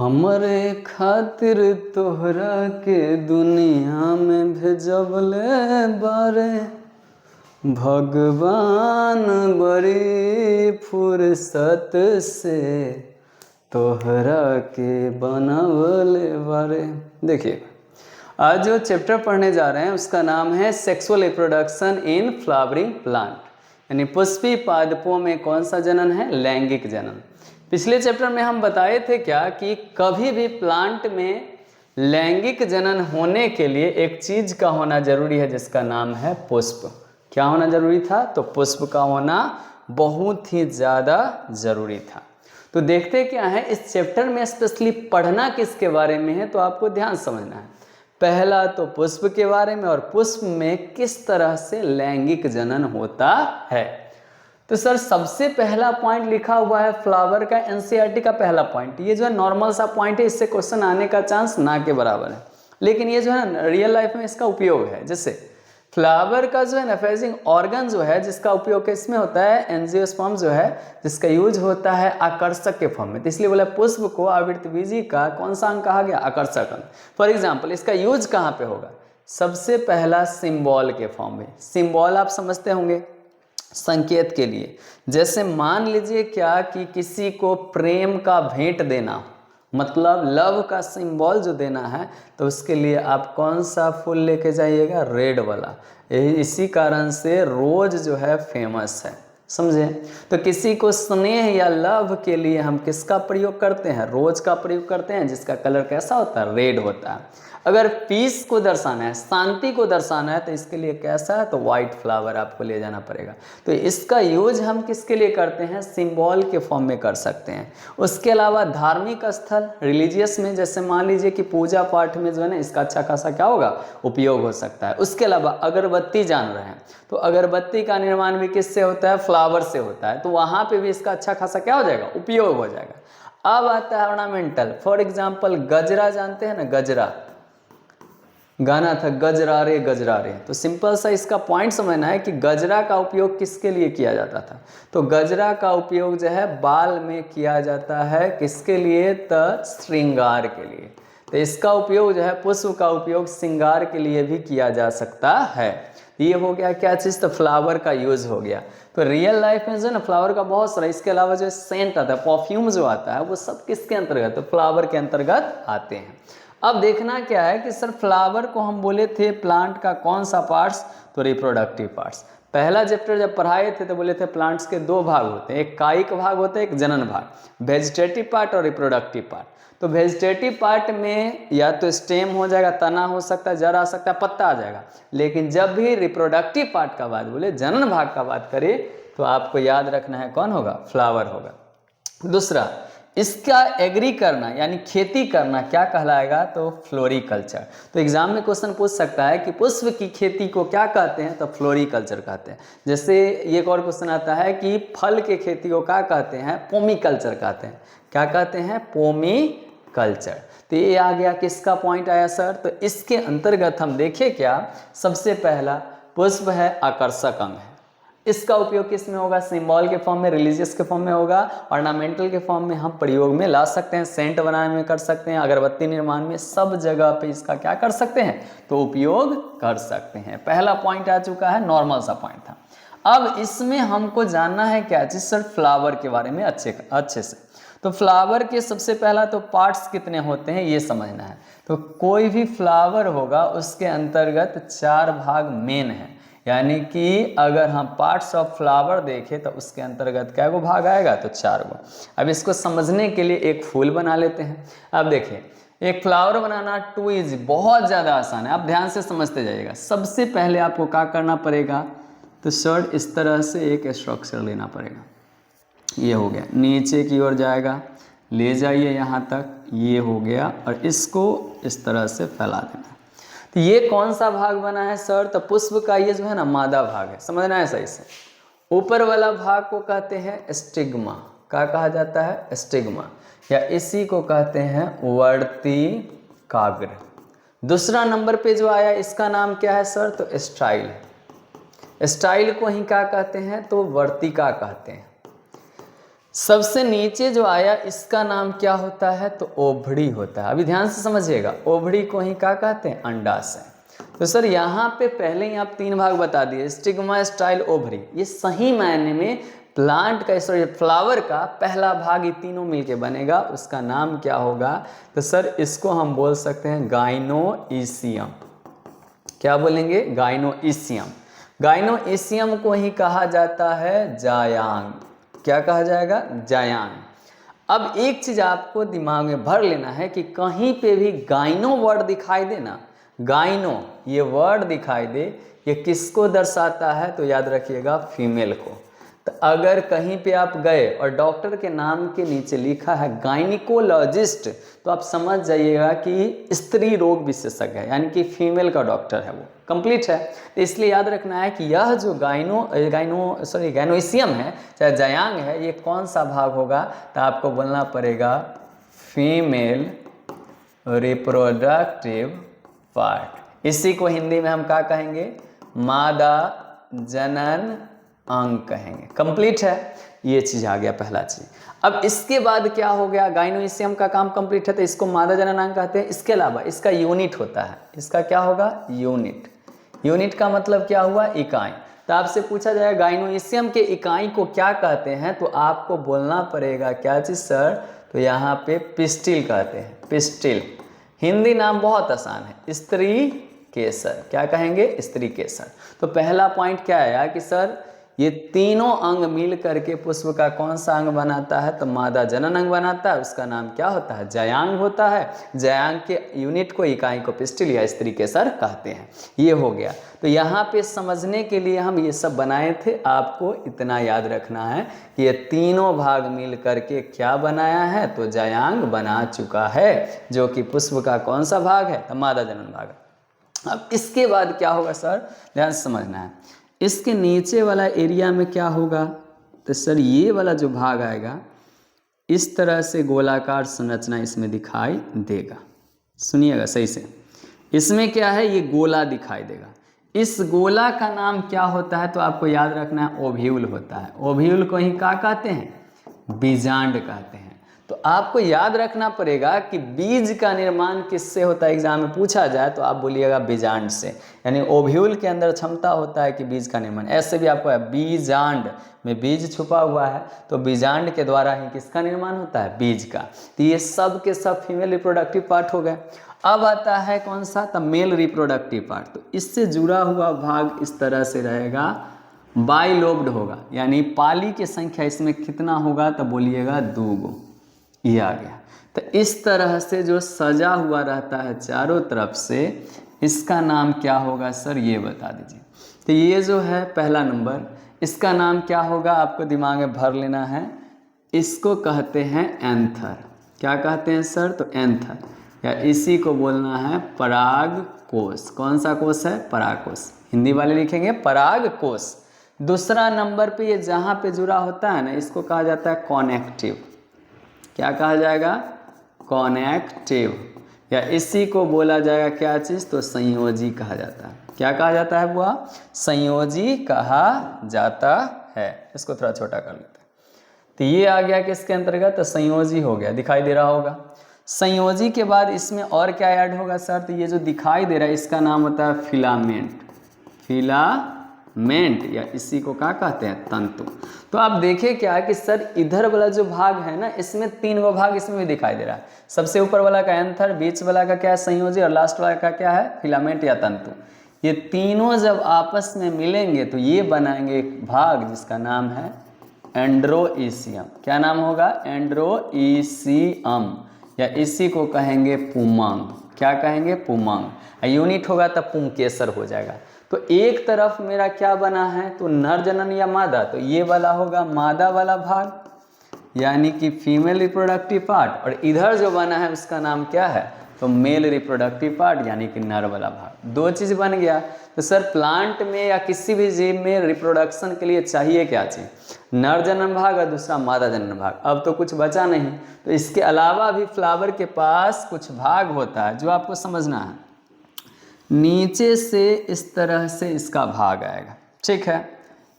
हमरे खातिर तोहरा के दुनिया में भेजबले बारे भगवान बड़ी फुर्सत से तोहरा के बनावले बारे। देखिए, आज जो चैप्टर पढ़ने जा रहे हैं उसका नाम है sexual reproduction in flowering plant, यानी पुष्पी पादपों में कौन सा जनन है? लैंगिक जनन। पिछले चैप्टर में हम बताए थे क्या कि कभी भी प्लांट में लैंगिक जनन होने के लिए एक चीज का होना जरूरी है जिसका नाम है पुष्प। क्या होना जरूरी था? तो पुष्प का होना बहुत ही ज़्यादा जरूरी था। तो देखते क्या है इस चैप्टर में स्पेशली पढ़ना किसके बारे में है, तो आपको ध्यान समझना है। पहला तो पुष्प के बारे में और पुष्प में किस तरह से लैंगिक जनन होता है। तो सर सबसे पहला पॉइंट लिखा हुआ है फ्लावर का, एनसीईआरटी का पहला पॉइंट। ये जो है नॉर्मल सा पॉइंट है, इससे क्वेश्चन आने का चांस ना के बराबर है, लेकिन ये जो है ना रियल लाइफ में इसका उपयोग है। जैसे फ्लावर का जो है ना फेजिंग ऑर्गन जो है जिसका उपयोग इसमें होता है एंजियोस्पर्म जो है, जिसका यूज होता है आकर्षक के फॉर्म में। तो इसलिए बोला पुष्प को आवृतबीजी का कौन सा अंग कहा गया? आकर्षक अंग। फॉर एग्जाम्पल इसका यूज कहाँ पे होगा? सबसे पहला सिंबल के फॉर्म में। सिंबल आप समझते होंगे, संकेत के लिए। जैसे मान लीजिए क्या कि किसी को प्रेम का भेंट देना, मतलब लव का सिंबल जो देना है, तो उसके लिए आप कौन सा फूल लेके जाइएगा? रेड वाला। इसी कारण से रोज जो है फेमस है, समझे? तो किसी को स्नेह या लव के लिए हम किसका प्रयोग करते हैं? रोज का प्रयोग करते हैं, जिसका कलर कैसा होता है? रेड होता है। अगर पीस को दर्शाना है, शांति को दर्शाना है, तो इसके लिए कैसा है? तो वाइट फ्लावर आपको ले जाना पड़ेगा। तो इसका यूज हम किसके लिए करते हैं? सिंबल के फॉर्म में कर सकते हैं। उसके अलावा धार्मिक स्थल, रिलीजियस में, जैसे मान लीजिए कि पूजा पाठ में जो है ना इसका अच्छा खासा क्या होगा? उपयोग हो सकता है। उसके अलावा अगरबत्ती जान रहे हैं, तो अगरबत्ती का निर्माण भी किससे होता है? फ्लावर से होता है। तो वहाँ पे भी इसका अच्छा खासा क्या हो जाएगा? उपयोग हो जाएगा। अब आता है ऑर्नामेंटल। फॉर एग्जाम्पल गजरा जानते हैं ना? गजरा गाना था गजरा रे गजरा रे। तो सिंपल सा इसका पॉइंट समझना है कि गजरा का उपयोग किसके लिए किया जाता था? तो गजरा का उपयोग जो है बाल में किया जाता है, किसके लिए? तो श्रृंगार के लिए। तो इसका उपयोग जो है पुष्प का उपयोग श्रृंगार के लिए भी किया जा सकता है। ये हो गया क्या चीज़? तो फ्लावर का यूज हो गया। तो रियल लाइफ में जो है ना फ्लावर का बहुत सारा, इसके अलावा जो सेंट आता है, परफ्यूम जो आता है, वो सब किसके अंतर्गत? तो फ्लावर के अंतर्गत आते हैं। अब देखना क्या है कि सर फ्लावर को हम बोले थे प्लांट का कौन सा पार्ट्स? तो रिप्रोडक्टिव पार्ट्स। पहला चैप्टर जब पढ़ाए थे तो बोले थे प्लांट्स के दो भाग होते हैं, एक कायिक भाग होता है, एक जनन भाग। वेजिटेटिव पार्ट और रिप्रोडक्टिव पार्ट। तो वेजिटेटिव पार्ट में या तो स्टेम हो जाएगा, तना हो सकता है, जड़ आ सकता है, पत्ता आ जाएगा। लेकिन जब भी रिप्रोडक्टिव पार्ट का बात बोले, जनन भाग का बात करें, तो आपको याद रखना है कौन होगा? फ्लावर होगा। दूसरा, इसका एग्री करना यानी खेती करना क्या कहलाएगा? तो फ्लोरिकल्चर। तो एग्जाम में क्वेश्चन पूछ सकता है कि पुष्प की खेती को क्या कहते हैं? तो फ्लोरिकल्चर कहते हैं। जैसे एक और क्वेश्चन आता है कि फल के खेती को क्या कहते हैं? पोमीकल्चर कहते हैं। क्या कहते हैं? पोमीकल्चर। तो ये आ गया, किसका पॉइंट आया सर? तो इसके अंतर्गत हम देखें क्या, सबसे पहला पुष्प है आकर्षक अंग है। इसका उपयोग किस में होगा? सिंबल के फॉर्म में, रिलीजियस के फॉर्म में होगा, ऑर्नामेंटल के फॉर्म में हम प्रयोग में ला सकते हैं, सेंट बनाने में कर सकते हैं, अगरबत्ती निर्माण में, सब जगह पे इसका क्या कर सकते हैं? तो उपयोग कर सकते हैं। पहला पॉइंट आ चुका है, नॉर्मल सा पॉइंट था। अब इसमें हमको जानना है क्या चीज सर? फ्लावर के बारे में अच्छे से। तो फ्लावर के सबसे पहला तो पार्ट्स कितने होते हैं ये समझना है। तो कोई भी फ्लावर होगा उसके अंतर्गत 4 भाग मेन है, यानी कि अगर हम पार्ट्स ऑफ फ्लावर देखें तो उसके अंतर्गत क्या गो भाग आएगा? तो 4 गो। अब इसको समझने के लिए एक फूल बना लेते हैं। अब देखिए, एक फ्लावर बनाना टू इज बहुत ज़्यादा आसान है, आप ध्यान से समझते जाइएगा। सबसे पहले आपको क्या करना पड़ेगा? तो शर्ट इस तरह से एक स्ट्रक्चर लेना पड़ेगा। ये हो गया, नीचे की ओर जाएगा, ले जाइए यहाँ तक, ये हो गया, और इसको इस तरह से फैला देना। तो ये कौन सा भाग बना है सर? तो पुष्प का ये जो है ना मादा भाग है, समझना है सही से। ऊपर वाला भाग को कहते हैं स्टिग्मा। क्या कहा जाता है? स्टिग्मा, या इसी को कहते हैं वर्तिकाग्र। दूसरा नंबर पे जो आया इसका नाम क्या है सर? तो स्टाइल। स्टाइल को ही क्या कहते हैं? तो वर्तिका कहते हैं। सबसे नीचे जो आया इसका नाम क्या होता है, तो ओभड़ी होता है। अभी ध्यान से समझिएगा, ओभड़ी को ही क्या कहते हैं, अंडाशय। तो सर यहाँ पे पहले ही आप 3 भाग बता दिए, स्टिग्मा, स्टाइल, ओभरी। ये सही मायने में प्लांट का, सॉरी फ्लावर का पहला भाग ये तीनों मिलके बनेगा, उसका नाम क्या होगा, तो सर इसको हम बोल सकते हैं गाइनोईसियम। क्या बोलेंगे, गाइनोईसियम। गाइनोईसियम को ही कहा जाता है जायांग। क्या कहा जाएगा, जायांग। अब एक चीज आपको दिमाग में भर लेना है कि कहीं पे भी गाइनो वर्ड दिखाई दे ना, गाइनो ये वर्ड दिखाई दे, ये किसको दर्शाता है, तो याद रखिएगा फीमेल को। तो अगर कहीं पे आप गए और डॉक्टर के नाम के नीचे लिखा है गायनिकोलॉजिस्ट, तो आप समझ जाइएगा कि स्त्री रोग विशेषज्ञ है, यानी कि फीमेल का डॉक्टर है, वो कंप्लीट है। तो इसलिए याद रखना है कि यह जो गाइनोईसियम है, चाहे जायांग है, ये कौन सा भाग होगा, तो आपको बोलना पड़ेगा फीमेल रिप्रोडक्टिव पार्ट। इसी को हिंदी में हम क्या कहेंगे, मादा जनन अंग कहेंगे। कंप्लीट है, ये चीज आ गया पहला चीज। अब इसके बाद क्या हो गया, गाइनोईसियम का काम कंप्लीट है, तो इसको मादा जनन अंग कहते हैं। इसके अलावा इसका यूनिट होता है, इसका क्या होगा, यूनिट। यूनिट का मतलब क्या हुआ, इकाई। तो आपसे पूछा जाएगा गाइनोईसियम के इकाई को क्या कहते हैं, तो आपको बोलना पड़ेगा क्या चीज सर, तो यहाँ पे पिस्टिल कहते हैं, पिस्टिल। हिंदी नाम बहुत आसान है, स्त्री केसर। क्या कहेंगे, स्त्री केसर। तो पहला पॉइंट क्या आया कि सर ये तीनों अंग मिल करके पुष्प का कौन सा अंग बनाता है, तो मादा जनन अंग बनाता है, उसका नाम क्या होता है, जायांग होता है। जायांग के यूनिट को, इकाई को पिस्टिल या स्त्री केसर कहते हैं। ये हो गया। तो यहाँ पे समझने के लिए हम ये सब बनाए थे, आपको इतना याद रखना है कि ये तीनों भाग मिल करके क्या बनाया है, तो जायांग बना चुका है, जो कि पुष्प का कौन सा भाग है, तो मादा जनन भाग। अब इसके बाद क्या होगा सर, ध्यान से समझना है, इसके नीचे वाला एरिया में क्या होगा, तो सर ये वाला जो भाग आएगा, इस तरह से गोलाकार संरचना इसमें दिखाई देगा। सुनिएगा सही से, इसमें क्या है, ये गोला दिखाई देगा। इस गोला का नाम क्या होता है, तो आपको याद रखना है ओव्यूल होता है। ओव्यूल को ही क्या कहते हैं, बीजांड कहते हैं। तो आपको याद रखना पड़ेगा कि बीज का निर्माण किससे होता है, एग्जाम में पूछा जाए तो आप बोलिएगा बीजांड से, यानी ओव्यूल के अंदर क्षमता होता है कि बीज का निर्माण। ऐसे भी आपको है, बीजांड में बीज छुपा हुआ है, तो बीजांड के द्वारा ही किसका निर्माण होता है, बीज का। तो ये सब के सब फीमेल रिप्रोडक्टिव पार्ट हो गए। अब आता है कौन सा, तो मेल रिप्रोडक्टिव पार्ट। तो इससे जुड़ा हुआ भाग इस तरह से रहेगा, बाइलोब्ड होगा, यानी पाली की संख्या इसमें कितना होगा, तो बोलिएगा 2 ये आ गया। तो इस तरह से जो सजा हुआ रहता है चारों तरफ से, इसका नाम क्या होगा सर, ये बता दीजिए। तो ये जो है पहला नंबर, इसका नाम क्या होगा, आपको दिमाग में भर लेना है। इसको कहते हैं एंथर। क्या कहते हैं सर, तो एंथर, या इसी को बोलना है परागकोश। कौन सा कोश है, परागकोश। हिंदी वाले लिखेंगे परागकोश। दूसरा नंबर पे ये जहाँ पे जुड़ा होता है ना, इसको कहा जाता है कॉनेक्टिव। क्या कहा जाएगा, कॉनेक्टिव, या इसी को बोला जाएगा क्या चीज़, तो संयोजी कहा जाता है। क्या कहा जाता है बुआ, संयोजी कहा जाता है। इसको थोड़ा छोटा कर लेते हैं। तो ये आ गया किसके अंतर्गत, तो संयोजी हो गया, दिखाई दे रहा होगा। संयोजी के बाद इसमें और क्या ऐड होगा सर, तो ये जो दिखाई दे रहा है इसका नाम होता है फिलामेंट। फिलामेंट, या इसी को क्या कहते हैं, तंतु। तो आप देखें क्या है कि सर इधर वाला जो भाग है ना, इसमें 3 भाग इसमें भी दिखाई दे रहा है। सबसे ऊपर वाला का एंथर, बीच वाला का क्या है, संयोजी, और लास्ट वाला का क्या है, फिलामेंट या तंतु। ये तीनों जब आपस में मिलेंगे तो ये बनाएंगे एक भाग जिसका नाम है एंड्रोईसियम। क्या नाम होगा, एंड्रोईसियम, या इसी को कहेंगे पुमांग। क्या कहेंगे, पुमांग। यूनिट होगा तब पुंकेसर हो जाएगा। तो एक तरफ मेरा क्या बना है, तो नर जनन या मादा, तो ये वाला होगा मादा वाला भाग, यानी कि फीमेल रिप्रोडक्टिव पार्ट, और इधर जो बना है उसका नाम क्या है, तो मेल रिप्रोडक्टिव पार्ट, यानी कि नर वाला भाग। 2 चीज़ बन गया। तो सर प्लांट में या किसी भी जीव में रिप्रोडक्शन के लिए चाहिए क्या चीज़, नर जनन भाग और दूसरा मादा जनन भाग। अब तो कुछ बचा नहीं, तो इसके अलावा भी फ्लावर के पास कुछ भाग होता है जो आपको समझना है। नीचे से इस तरह से इसका भाग आएगा, ठीक है,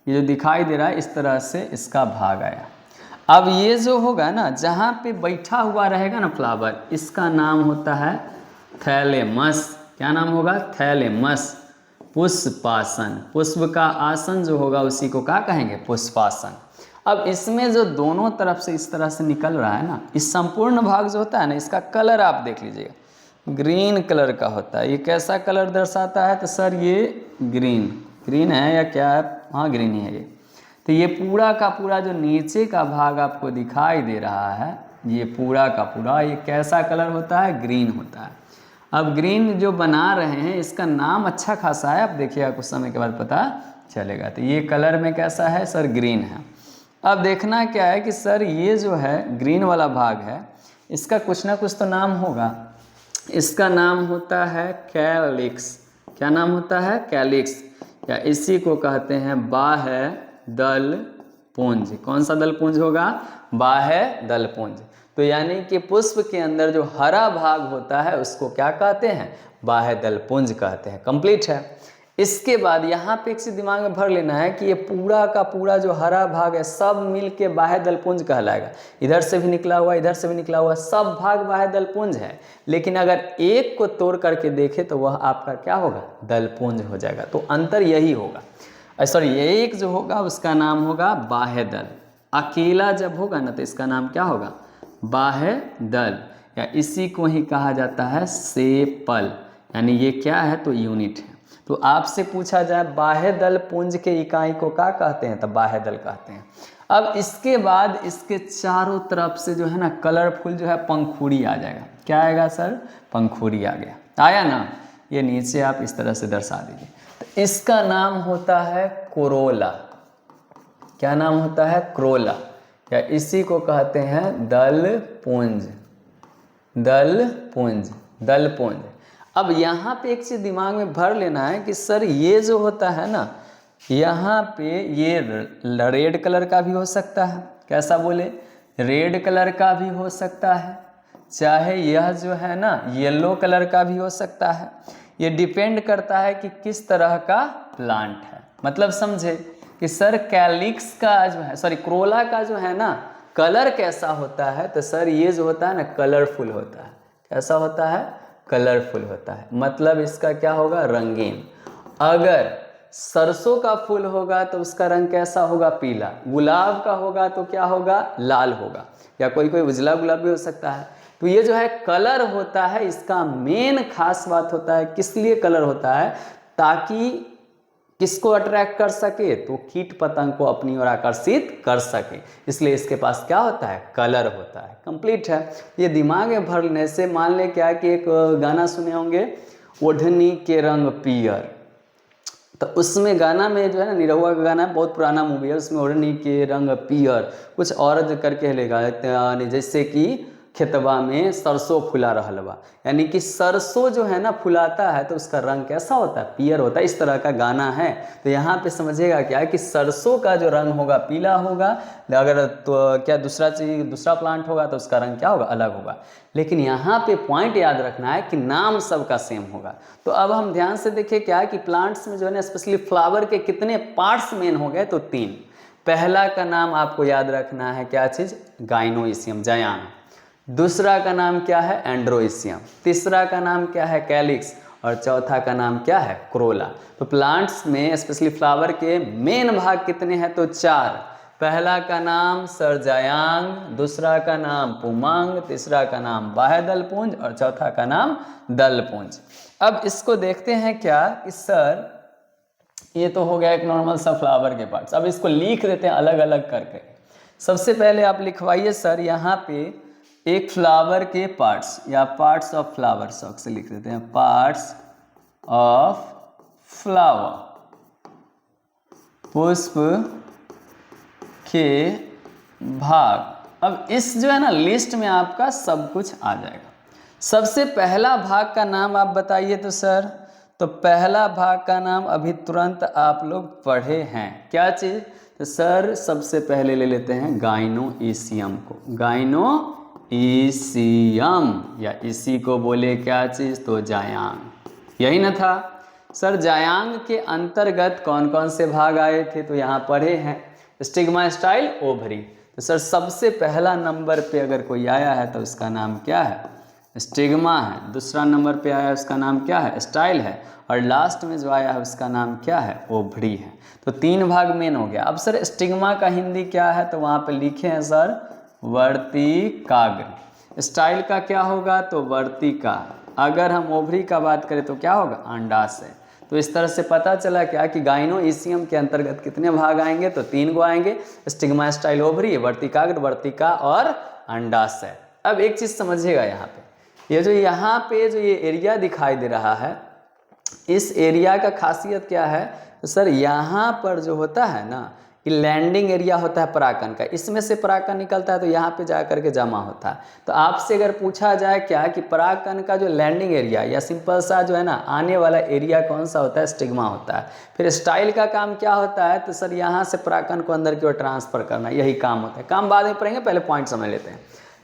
ये जो दिखाई दे रहा है इस तरह से इसका भाग आया। अब ये जो होगा ना, जहाँ पे बैठा हुआ रहेगा ना फ्लावर, इसका नाम होता है थैलेमस। क्या नाम होगा? थैलेमस। पुष्पासन, पुष्प का आसन जो होगा उसी को क्या कहेंगे? पुष्पासन। अब इसमें जो दोनों तरफ से इस तरह से निकल रहा है ना, इस संपूर्ण भाग जो होता है ना, इसका कलर आप देख लीजिएगा, ग्रीन कलर का होता है। ये कैसा कलर दर्शाता है? तो सर ये ग्रीन, ग्रीन है या क्या है? हाँ ग्रीन ही है ये। तो ये पूरा का पूरा जो नीचे का भाग आपको दिखाई दे रहा है, ये पूरा का पूरा ये कैसा कलर होता है? ग्रीन होता है। अब ग्रीन जो बना रहे हैं इसका नाम अच्छा खासा है, अब देखिएगा कुछ समय के बाद पता चलेगा। तो ये कलर में कैसा है? सर ग्रीन है। अब देखना क्या है कि सर ये जो है ग्रीन वाला भाग है, इसका कुछ ना कुछ तो नाम होगा। इसका नाम होता है कैलिक्स। क्या नाम होता है? कैलिक्स, या इसी को कहते हैं बाह्य दल पुंज। कौन सा दल पुंज होगा? बाह्य दल पुंज। तो यानी कि पुष्प के अंदर जो हरा भाग होता है उसको क्या कहते हैं? बाह्य दल पुंज कहते हैं। कंप्लीट है। इसके बाद यहाँ पे एक चीज दिमाग में भर लेना है कि ये पूरा का पूरा जो हरा भाग है सब मिल के बाह्य दलपुंज कहलाएगा। इधर से भी निकला हुआ, इधर से भी निकला हुआ, सब भाग बाह्य दलपुंज है। लेकिन अगर एक को तोड़ करके देखें तो वह आपका क्या होगा? दलपुंज हो जाएगा। तो अंतर यही होगा। सॉरी, ये एक जो होगा उसका नाम होगा बाह्य दल। अकेला जब होगा ना तो इसका नाम क्या होगा? बाह्य दल, या इसी को ही कहा जाता है सेपल। यानी ये क्या है? तो यूनिट है। तो आपसे पूछा जाए बाह्य दल पुंज के इकाई को क्या कहते हैं? तो बाह्य दल कहते हैं। अब इसके बाद इसके चारों तरफ से जो है ना कलरफुल जो है पंखुड़ी आ जाएगा। क्या आएगा सर? पंखुड़ी आ गया। आया ना? ये नीचे आप इस तरह से दर्शा दीजिए। तो इसका नाम होता है कोरोला। क्या नाम होता है? क्रोला, या इसी को कहते हैं दल पुंज। दल पुंज, दल पुंज। अब यहाँ पे एक चीज दिमाग में भर लेना है कि सर ये जो होता है ना, यहाँ पे ये रेड कलर का भी हो सकता है। कैसा बोले? रेड कलर का भी हो सकता है, चाहे यह जो है ना येलो कलर का भी हो सकता है। ये डिपेंड करता है कि किस तरह का प्लांट है। मतलब समझे कि सर कैलिक्स का जो है, सॉरी क्रोला का जो है ना कलर कैसा होता है? तो सर ये जो होता है ना कलरफुल होता है। कैसा होता है? कलरफुल होता है। मतलब इसका क्या होगा? रंगीन। अगर सरसों का फूल होगा तो उसका रंग कैसा होगा? पीला। गुलाब का होगा तो क्या होगा? लाल होगा, या कोई कोई उजला गुलाब भी हो सकता है। तो ये जो है कलर होता है, इसका मेन खास बात होता है किस लिए कलर होता है? ताकि किसको अट्रैक्ट कर सके? तो कीट पतंग को अपनी ओर आकर्षित कर सके। इसलिए इसके पास क्या होता है? कलर होता है। कंप्लीट है। ये दिमाग में भरने से मान ले क्या कि एक गाना सुने होंगे, ओढ़नी के रंग पियर। तो उसमें गाना में जो है ना, निरहुआ का गाना, बहुत पुराना मूवी है, उसमें ओढ़नी के रंग पियर कुछ और करके लेगा, जैसे कि खेतबा में सरसों फुला रहल बा। यानी कि सरसों जो है ना फुलाता है तो उसका रंग कैसा होता है? पियर होता है। इस तरह का गाना है। तो यहाँ पे समझिएगा क्या है कि सरसों का जो रंग होगा पीला होगा। अगर तो क्या दूसरा चीज, दूसरा प्लांट होगा तो उसका रंग क्या होगा? अलग होगा। लेकिन यहाँ पे पॉइंट याद रखना है कि नाम सबका सेम होगा। तो अब हम ध्यान से देखिए क्या है कि प्लांट्स में जो है ना स्पेशली फ्लावर के कितने पार्ट्स मेन हो गए? तो 3। पहला का नाम आपको याद रखना है क्या चीज? गाइनोइसियम, जायांग। दूसरा का नाम क्या है? एंड्रोइसियम। तीसरा का नाम क्या है? कैलिक्स। और चौथा का नाम क्या है? क्रोला। तो प्लांट्स में स्पेशली फ्लावर के मेन भाग कितने हैं? तो 4। पहला का नाम सर जायांग, दूसरा का नाम पुमांग, तीसरा का नाम बाह्य दलपुंज और चौथा का नाम दलपुंज। अब इसको देखते हैं क्या कि सर ये तो हो गया एक नॉर्मल सा फ्लावर के पार्ट्स। अब इसको लिख देते हैं अलग अलग करके। सबसे पहले आप लिखवाइए सर यहाँ पे एक फ्लावर के पार्ट्स, या पार्ट्स ऑफ फ्लावर, शौक से लिख देते हैं पार्ट्स ऑफ फ्लावर, पुष्प के भाग। अब इस जो है ना लिस्ट में आपका सब कुछ आ जाएगा। सबसे पहला भाग का नाम आप बताइए तो सर। तो पहला भाग का नाम अभी तुरंत आप लोग पढ़े हैं, क्या चीज? तो सर सबसे पहले ले लेते हैं गाइनोइसियम को। गाइनोइसियम, या इसी को बोले क्या चीज? तो जायांग। यही ना था सर? जायांग के अंतर्गत कौन कौन से भाग आए थे? तो यहाँ पढ़े हैं स्टिग्मा स्टाइल ओवरी। तो तो सर सबसे पहला नंबर पे अगर कोई आया है तो उसका नाम क्या है? स्टिग्मा है। दूसरा नंबर पे आया है उसका नाम क्या है? स्टाइल है। और लास्ट में जो आया है उसका नाम क्या है? ओवरी है। तो 3 भाग मेन हो गया। अब सर स्टिग्मा का हिंदी क्या है? तो वहाँ पे लिखे हैं सर वर्तिकाग्र। स्टाइल का क्या होगा? तो वर्तिका। अगर हम ओवरी का बात करें तो क्या होगा? अंडाशय। तो इस तरह से पता चला क्या कि गाइनोइसियम के अंतर्गत कितने भाग आएंगे? तो 3 गो आएंगे, स्टिग्मा, स्टाइल, ओवरी, वर्तिकाग्र, वर्तिका और अंडाशय। अब एक चीज समझिएगा, यहाँ पे ये एरिया दिखाई दे रहा है, इस एरिया का खासियत क्या है? तो सर यहाँ पर जो होता है ना, ये लैंडिंग एरिया होता है परागकण का, इसमें से परागकण निकलता है तो यहाँ पे जा करके जमा होता है। तो आपसे अगर पूछा जाए क्या कि परागकण का जो लैंडिंग एरिया या सिंपल सा जो है ना आने वाला एरिया कौन सा होता है? स्टिग्मा होता है। फिर स्टाइल का काम क्या होता है? तो सर यहाँ से परागकण को अंदर की ओर ट्रांसफर करना, यही काम होता है। काम बाद में पढ़ेंगे, पहले पॉइंट समझ लेते हैं।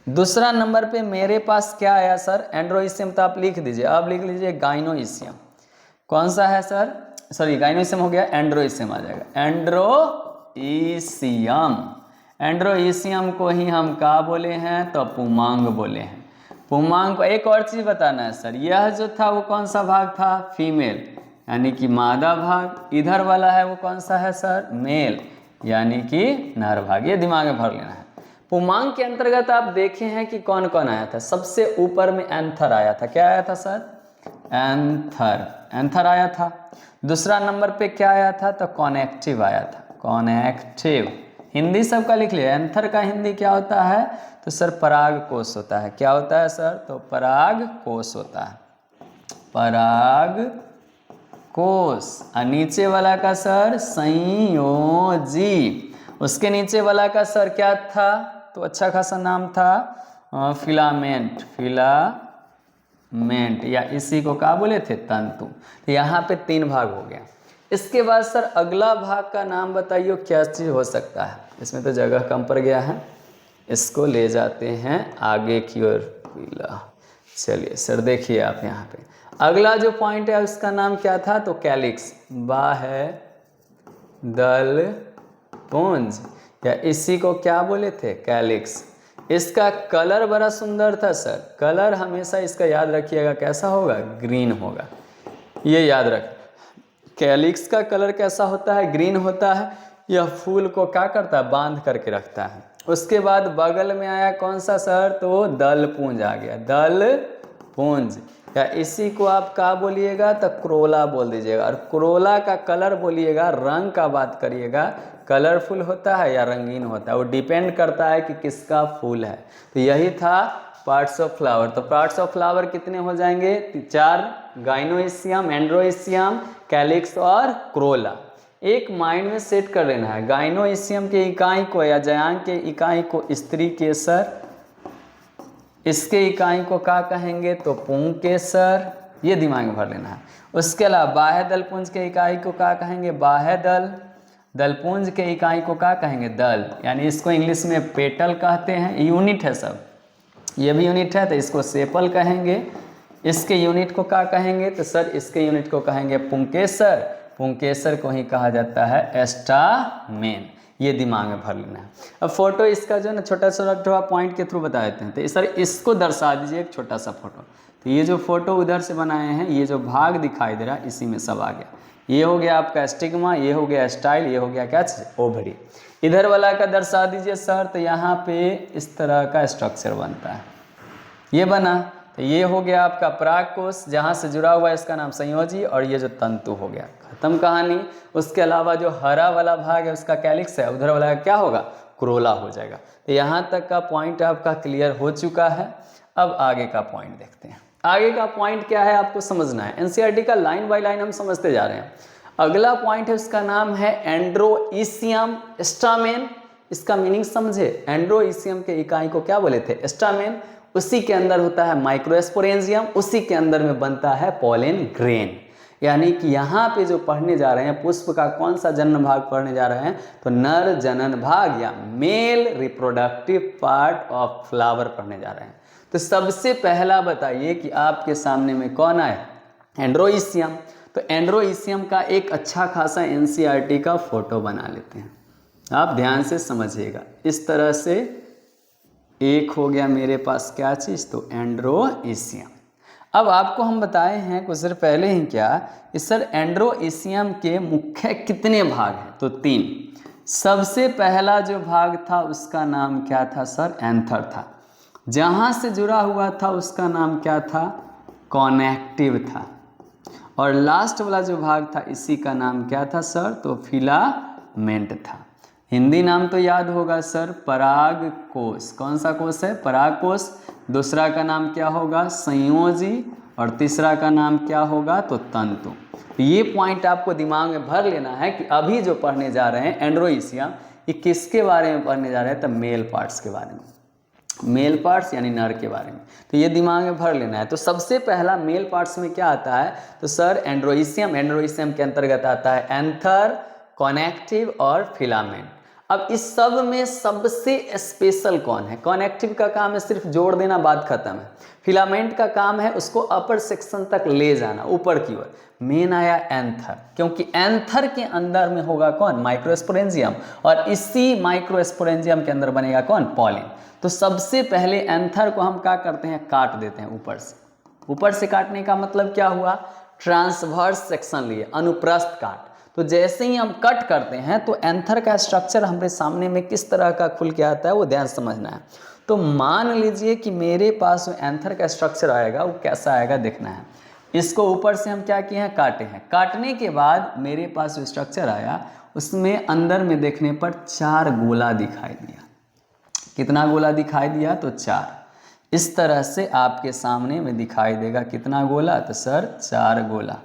दूसरा नंबर पे मेरे पास क्या आया सर? एंड्रोइसियम। तो आप लिख दीजिए, अब लिख लीजिए गाइनोइसियम। कौन सा है सर? सॉरी, गाइनोइसियम हो गया, एंड्रोइसियम आ जाएगा। एंड्रोइसियम को ही हम क्या बोले हैं? तो पुमांग बोले हैं। पुमांग को एक और चीज बताना है सर, यह जो था वो कौन सा भाग था? फीमेल, यानी कि मादा भाग। इधर वाला है वो कौन सा है सर? मेल, यानी कि नर भाग। ये दिमाग में भर लेना है। पुमांग के अंतर्गत आप देखे हैं कि कौन कौन आया था? सबसे ऊपर में एंथर आया था। क्या आया था सर? एंथर आया था। दूसरा नंबर पे क्या आया था? तो कॉनेक्टिव आया था। कॉनेक्टिव हिंदी सबका लिख लिया। एंथर का हिंदी क्या होता है? तो सर पराग कोष होता है। क्या होता है सर? तो पराग कोष होता है, पराग कोष। और नीचे वाला का सर संयोजी। उसके नीचे वाला का सर क्या था? तो अच्छा खासा नाम था फिलामेंट। फिलामेंट, या इसी को क्या बोले थे? तंतु। तो यहाँ पे 3 भाग हो गया। इसके बाद सर अगला भाग का नाम बताइए क्या चीज़ हो सकता है? इसमें तो जगह कम पड़ गया है, इसको ले जाते हैं आगे की ओर। चलिए सर देखिए आप यहाँ पे अगला जो पॉइंट है उसका नाम क्या था? तो कैलिक्स, बाह्यदल पुंज, या इसी को क्या बोले थे? कैलिक्स। इसका कलर बड़ा सुंदर था सर। कलर हमेशा इसका याद रखिएगा, कैसा होगा? ग्रीन होगा, ये याद रख। कैलिक्स का कलर कैसा होता है? ग्रीन होता है। यह फूल को क्या करता है? बांध करके रखता है। उसके बाद बगल में आया कौन सा सर? तो दल पुंज आ गया, दल पुंज, या इसी को आप क्या बोलिएगा? तो क्रोला बोल दीजिएगा। और क्रोला का कलर बोलिएगा, रंग का बात करिएगा, कलरफुल होता है या रंगीन होता है, वो डिपेंड करता है कि किसका फूल है। तो यही था पार्ट्स ऑफ फ्लावर। तो पार्ट्स ऑफ फ्लावर कितने हो जाएंगे? 4, गाइनोइसियम, एंड्रोइसियम, कैलिक्स और क्रोला। एक माइंड में सेट कर लेना है, गाइनोइसियम के इकाई को या जयांग के इकाई को स्त्री केसर, इसके इकाई को क्या कहेंगे? तो पुंकेसर, ये दिमाग में भर लेना है। उसके अलावा बाह्यदल पुंज के इकाई को क्या कहेंगे? बाह्यदल। दलपुंज के इकाई को क्या कहेंगे? दल, यानी इसको इंग्लिश में पेटल कहते हैं। यूनिट है सब, ये भी यूनिट है, तो इसको सेपल कहेंगे। इसके यूनिट को क्या कहेंगे? तो सर इसके यूनिट को कहेंगे पुंकेसर। पुंकेसर को ही कहा जाता है एस्टामेन। ये दिमाग में भर लेना है। अब फोटो इसका जो है ना छोटा छोटा पॉइंट के थ्रू बता देते हैं। तो सर इसको दर्शा दीजिए एक छोटा सा फोटो। तो ये जो फोटो उधर से बनाए हैं, ये जो भाग दिखाई दे रहा है इसी में सब आ गया। ये हो गया आपका स्टिग्मा, ये हो गया स्टाइल, ये हो गया क्या चीज़? ओवरी। इधर वाला का दर्शा दीजिए सर। तो यहाँ पे इस तरह का स्ट्रक्चर बनता है, ये बना। तो ये हो गया आपका परागकोश, जहाँ से जुड़ा हुआ है इसका नाम संयोजी, और ये जो तंतु हो गया, खत्म कहानी। उसके अलावा जो हरा वाला भाग है उसका कैलिक्स है, उधर वाला क्या होगा? क्रोला हो जाएगा। तो यहाँ तक का पॉइंट आपका क्लियर हो चुका है। अब आगे का पॉइंट देखते हैं। आगे का पॉइंट क्या है आपको समझना है। एनसीईआरटी का लाइन बाय लाइन हम समझते जा रहे हैं। अगला पॉइंट है उसका नाम है एंड्रोइसियम स्टामेन। इसका मीनिंग समझे। एंड्रोइसियम के इकाई को क्या बोले थे? स्टामेन। उसी के अंदर होता है माइक्रोस्पोरेंजियम, उसी के अंदर में बनता है पोलन ग्रेन। यानी कि यहाँ पे जो पढ़ने जा रहे हैं, पुष्प का कौन सा जनन भाग पढ़ने जा रहे हैं? तो नर जनन भाग या male reproductive part of flower पढ़ने जा रहे हैं। तो सबसे पहला बताइए कि आपके सामने में कौन आए? एंड्रोइसियम। तो एंड्रोइसियम का एक अच्छा खासा एनसीईआरटी का फोटो बना लेते हैं। आप ध्यान से समझिएगा। इस तरह से एक हो गया मेरे पास क्या चीज़, तो एंड्रोइसियम। अब आपको हम बताए हैं कुछ देर पहले ही क्या, इस सर एंड्रोइसियम के मुख्य कितने भाग हैं, तो 3। सबसे पहला जो भाग था उसका नाम क्या था सर, एंथर था। जहाँ से जुड़ा हुआ था उसका नाम क्या था, कॉनेक्टिव था। और लास्ट वाला जो भाग था इसी का नाम क्या था सर, तो फिलामेंट था। हिंदी नाम तो याद होगा सर, पराग कोश। कौन सा कोश है, पराग कोश। दूसरा का नाम क्या होगा, संयोजी। और तीसरा का नाम क्या होगा, तो तंतु। ये पॉइंट आपको दिमाग में भर लेना है कि अभी जो पढ़ने जा रहे हैं एंड्रोइसियम, ये किसके बारे में पढ़ने जा रहे हैं, तो मेल पार्ट्स के बारे में। मेल पार्ट्स यानी नर के बारे में, तो ये दिमाग में भर लेना है। तो सबसे पहला मेल पार्ट्स में क्या आता है, तो सर एंड्रोइसियम। एंड्रोइसियम के अंतर्गत आता है एंथर, कॉनेक्टिव और फिलामेंट। अब इस सब में सबसे स्पेशल कौन है, कॉनेक्टिव का काम है सिर्फ जोड़ देना, बात खत्म है। फिलामेंट का काम है उसको अपर सेक्शन तक ले जाना, ऊपर की ओर। मेन आया एंथर, क्योंकि एंथर के अंदर में होगा कौन, माइक्रोस्पोरेंजियम। और इसी माइक्रोस्पोरेंजियम के अंदर बनेगा कौन, पॉलिन। तो सबसे पहले एंथर को हम क्या करते हैं, काट देते हैं ऊपर से। ऊपर से काटने का मतलब क्या हुआ, ट्रांसवर्स सेक्शन लिए, अनुप्रस्थ काट। तो जैसे ही हम कट करते हैं तो एंथर का स्ट्रक्चर हमारे सामने में किस तरह का खुल के आता है, वो ध्यान समझना है। तो मान लीजिए कि मेरे पास जो एंथर का स्ट्रक्चर आएगा वो कैसा आएगा देखना है। इसको ऊपर से हम क्या किए हैं, काटे हैं। काटने के बाद मेरे पास जो स्ट्रक्चर आया उसमें अंदर में देखने पर 4 गोला दिखाई दिया। कितना गोला दिखाई दिया, तो 4। इस तरह से आपके सामने में दिखाई देगा कितना गोला, तो सर 4 गोला।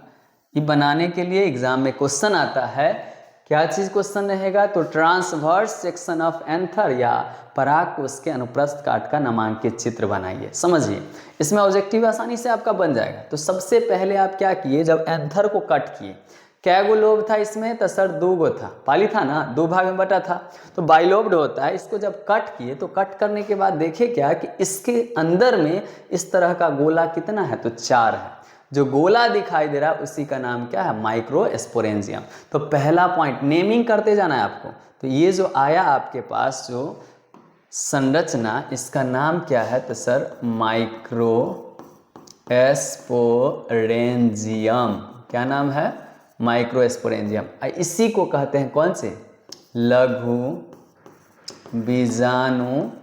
ये बनाने के लिए एग्जाम में क्वेश्चन आता है, क्या चीज़ क्वेश्चन रहेगा, तो ट्रांसवर्स सेक्शन ऑफ एंथर या पराग कोश के अनुप्रस्थ काट का नामांकित चित्र बनाइए। समझिए, इसमें ऑब्जेक्टिव आसानी से आपका बन जाएगा। तो सबसे पहले आप क्या किए, जब एंथर को कट किए, क्या गो लोब था इसमें, तो सर 2 गो था। पाली था ना, 2 भाग में बटा था, तो बाइलोब्ड होता है। इसको जब कट किए तो कट करने के बाद देखे क्या कि इसके अंदर में इस तरह का गोला कितना है, तो 4 है। जो गोला दिखाई दे रहा है उसी का नाम क्या है, माइक्रोस्पोरेंजियम। तो पहला पॉइंट नेमिंग करते जाना है आपको। तो ये जो आया आपके पास जो संरचना, इसका नाम क्या है, तो सर माइक्रोस्पोरेंजियम। क्या नाम है, माइक्रोस्पोरेंजियम। इसी को कहते हैं कौन से, लघु बीजाणुधानी।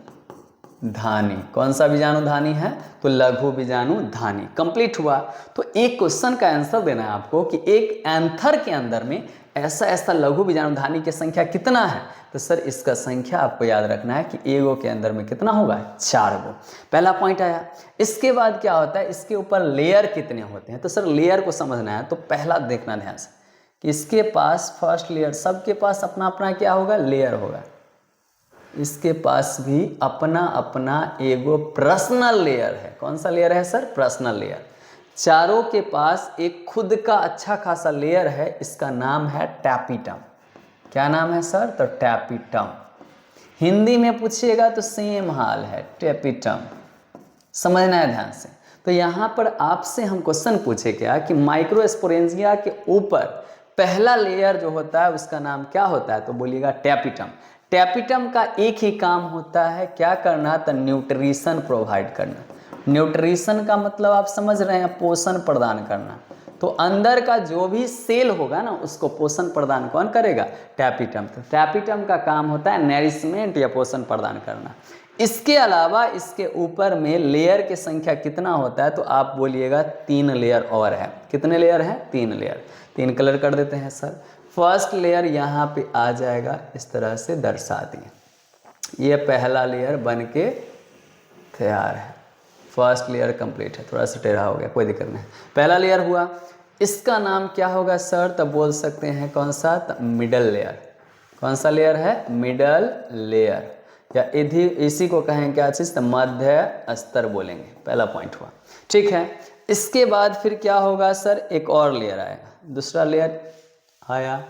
कौन सा बीजाणुधानी है, तो लघु बीजाणुधानी। कंप्लीट हुआ। तो एक क्वेश्चन का आंसर देना है आपको कि एक एंथर के अंदर में ऐसा ऐसा लघु बीजाणुधानी की संख्या कितना है, तो सर इसका संख्या आपको याद रखना है कि एगो के अंदर में कितना होगा, 4 गो। पहला पॉइंट आया। इसके बाद क्या होता है, इसके ऊपर लेयर कितने होते हैं, तो सर लेयर को समझना है। तो पहला देखना ध्यान से कि इसके पास फर्स्ट लेयर, सबके पास अपना अपना क्या होगा, लेयर होगा। इसके पास भी अपना अपना एगो पर्सनल लेयर है। कौन सा लेयर है सर, पर्सनल लेयर। चारों के पास एक खुद का अच्छा खासा लेयर है, इसका नाम है टैपिटम। क्या नाम है सर, तो टैपिटम। हिंदी में पूछिएगा तो सेम हाल है, टैपिटम। समझना है ध्यान से। तो यहाँ पर आपसे हम क्वेश्चन पूछे क्या कि माइक्रोस्पोरेंजिया के ऊपर पहला लेयर जो होता है उसका नाम क्या होता है, तो बोलिएगा टैपिटम। टैपिटम का एक ही काम होता है, क्या करना, तो न्यूट्रिशन प्रोवाइड करना। न्यूट्रिशन का मतलब आप समझ रहे हैं, पोषण प्रदान करना। तो अंदर का जो भी सेल होगा ना उसको पोषण प्रदान कौन करेगा, टैपिटम। तो टैपिटम का काम होता है नरिशमेंट या पोषण प्रदान करना। इसके अलावा इसके ऊपर में लेयर की संख्या कितना होता है, तो आप बोलिएगा 3 लेयर और है। कितने लेयर है, 3 लेयर। 3 कलर कर देते हैं सर। फर्स्ट लेयर यहाँ पे आ जाएगा, इस तरह से दर्शा दिए। ये पहला लेयर बन के तैयार है। फर्स्ट लेयर कंप्लीट है। थोड़ा सा टेढ़ा हो गया, कोई दिक्कत नहीं। पहला लेयर हुआ, इसका नाम क्या होगा सर, तब बोल सकते हैं कौन सा, मिडल लेयर। कौन सा लेयर है, मिडल लेयर, या इसी को कहें क्या चीज़, तो मध्य स्तर बोलेंगे। पहला पॉइंट हुआ, ठीक है। इसके बाद फिर क्या होगा सर, एक और लेयर आएगा। दूसरा लेयर आया,